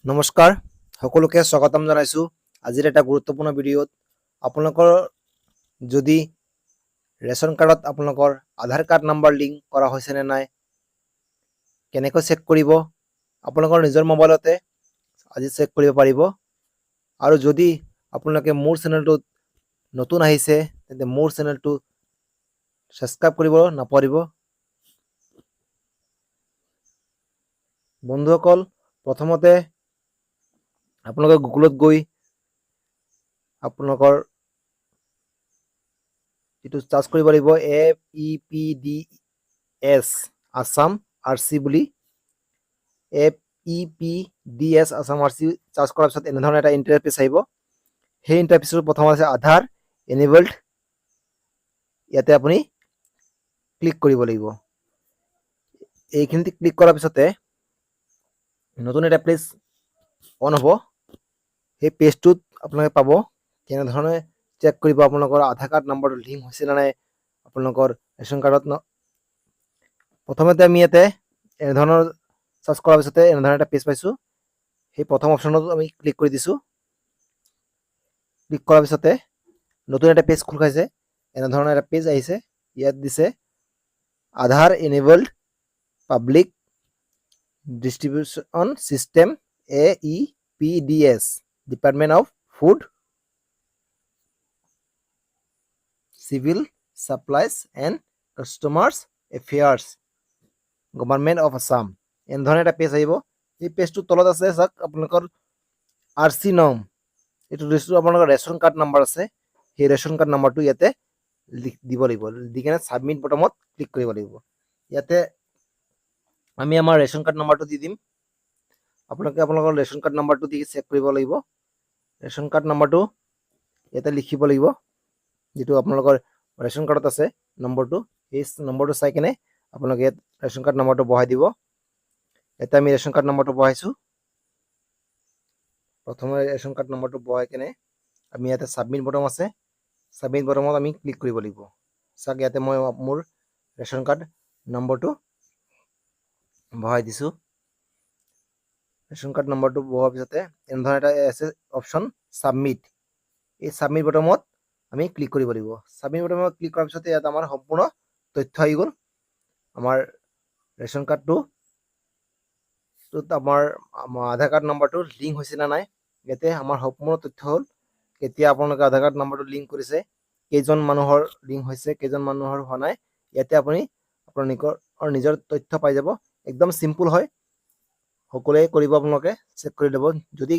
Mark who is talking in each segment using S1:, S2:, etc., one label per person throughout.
S1: নমস্কাৰ সকলোকে স্বাগতম জনাইছো আজিৰ এটা গুৰুত্বপূৰ্ণ ভিডিঅ'ত আপোনালোকৰ যদি ৰেচন কাৰ্ডত আপোনালোকৰ আধাৰ কাৰ্ড নাম্বাৰ লিংক কৰা হৈছে নে নাই কেনেকৈ চেক কৰিব আপোনালোকৰ নিজৰ মোবাইলতে আজি চেক কৰিব পাৰিব আৰু যদি আপোনালোকে মোৰ চেনেলটোত নতুন আহিছে তেন্তে মোৰ চেনেলটো সাবস্ক্ৰাইব কৰিব নাপাহৰিব বন্ধুসকল প্ৰথমতে আপোনালোকে গুগলত গৈ আপোনালোকৰ যেটো চাৰ্জ কৰিব লাগিব APDS আসাম আৰসি বুলি APDS আসাম আৰসি চাৰ্জ কৰাৰ পিছত এনে ধৰণৰ এটা ইন্টাৰফেস আহিব সেই ইন্টাৰফেসৰ প্ৰথম আছে আধাৰ এনেবল্ড ইয়াতে আপুনি ক্লিক কৰিব লাগিব এইখিনিতে ক্লিক কৰাৰ পিছতে নতুন এটা পেজ অন হ'ব সেই পেজটোত আপোনালোকে পাব কেনে ধৰণে চেক কৰিব আপোনালোকৰ আধাৰ কাৰ্ড নাম্বাৰটো লিংক হৈছে না নাই আপোনালোকৰ ৰেচন কাৰ্ডত প্ৰথমতে আমি ইয়াতে এনে ধৰণৰ সাৰ্চ কৰাৰ পিছতে এনে ধৰণৰ এটা পেজ পাইছো সেই প্ৰথম অপচনত আমি ক্লিক কৰি দিছো ক্লিক কৰাৰ পিছতে নতুন এটা পেজ খোল খাইছে এনে ধৰণৰ এটা পেজ আহিছে ইয়াত দিছে Aadhaar enabled public distribution system AEPDS department of food civil supplies and customers affairs government of Assam এনে ধৰণৰ এটা পেজ আহিব এই পেজটোৰ তলত আছে চাওক আপোনালোকৰ আৰসি নং এইটো আপোনালোকৰ ৰেচন কাৰ্ড নাম্বাৰ আছে সেই ৰেচন কাৰ্ড নাম্বাৰটো ইয়াতে দিব লাগিব দি কেনে সাবমিট বটনত ক্লিক কৰিব লাগিব ইয়াতে আমি আমাৰ ৰেচন কাৰ্ড নাম্বাৰটো দি দিম আপোনালোকে আপোনালোকৰ ৰেচন কাৰ্ড নাম্বাৰটো দি চেক কৰিব লাগিব ৰেচন কাৰ্ড নাম্বাৰটো ইয়াতে লিখিব লাগিব যেটো আপোনালোকৰ ৰেচন কাৰ্ডত আছে নম্বৰটো এই নম্বৰটো চাই কেনে আপোনালোকে ৰেচন কাৰ্ড নাম্বাৰটো বহাই দিব এটা আমি ৰেচন কাৰ্ড নাম্বাৰটো বহাইছো প্ৰথমে ৰেচন কাৰ্ড নাম্বাৰটো বহাই কেনে আমি ইয়াতে সাবমিট বটন আছে সাবমিট বটনত আমি ক্লিক কৰিব লাগিব চাওক ইয়াতে মই মোৰ ৰেচন কাৰ্ড নম্বৰটো বহাই দিছো ৰেচন কাৰ্ড নম্বৰটো বহাৰ পিছতে এনে ধৰণৰ এটা আছে অপচন সাবমিট এই সাবমিট বটনত আমি ক্লিক কৰিব লাগিব সাবমিট বটনত ক্লিক কৰাৰ পিছতে ইয়াত আমাৰ সম্পূৰ্ণ তথ্য আহি গ'ল আমাৰ ৰেচন কাৰ্ডটো আমাৰ আধাৰ কাৰ্ড নম্বৰটো লিংক হৈছে না নাই ইয়াতে আমাৰ সম্পূৰ্ণ তথ্য হ'ল কেতিয়া আপোনালোকে আধাৰ কাৰ্ড নম্বৰটো লিংক কৰিছে কেইজন মানুহৰ লিংক হৈছে কেইজন মানুহৰ হোৱা নাই ইয়াতে আপুনি আপোনাৰ নিজৰ তথ্য পাই যাব একদম সিম্পল হয় সকলোৱে কৰিব আপোনালোকে চেক কৰি ল'ব যদি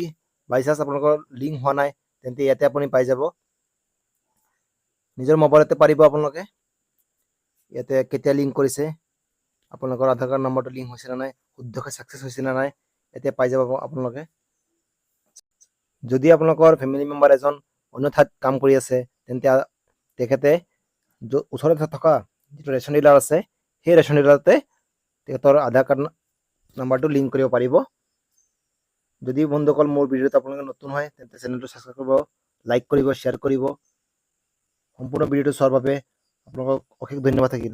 S1: বাই চান্স আপোনালোকৰ লিংক হোৱা নাই তেন্তে ইয়াতে আপুনি পাই যাব নিজৰ মোবাইলতে পাৰিব আপোনালোকে ইয়াতে কেতিয়া লিংক কৰিছে আপোনালোকৰ আধাৰ কাৰ্ড নম্বৰটো লিংক হৈছে না নাই শুদ্ধকৈ সাকসেস হৈছে না নাই ইয়াতে পাই যাব আপোনালোকে যদি আপোনালোকৰ ফ্যামিলি মেম্বাৰ এজন অন্য ঠাইত কাম কৰি আছে তেন্তে তেখেতে ওচৰতে থকা যেটো ৰেচন ডিলাৰ আছে সেই ৰেচন ডিলাৰতে তেখেতৰ আধাৰ কাৰ্ড নাম্বাৰটো লিংক কৰিব পাৰিব যদি বন্ধুসকল মোৰ ভিডিঅ'টো আপোনালোকে নতুন হয় তেন্তে চেনেলটো সাবস্ক্ৰাইব কৰিব লাইক কৰিব শ্বেয়াৰ কৰিব সম্পূৰ্ণ ভিডিঅ'টো চোৱাৰ বাবে আপোনালোকক অশেষ ধন্যবাদ থাকিল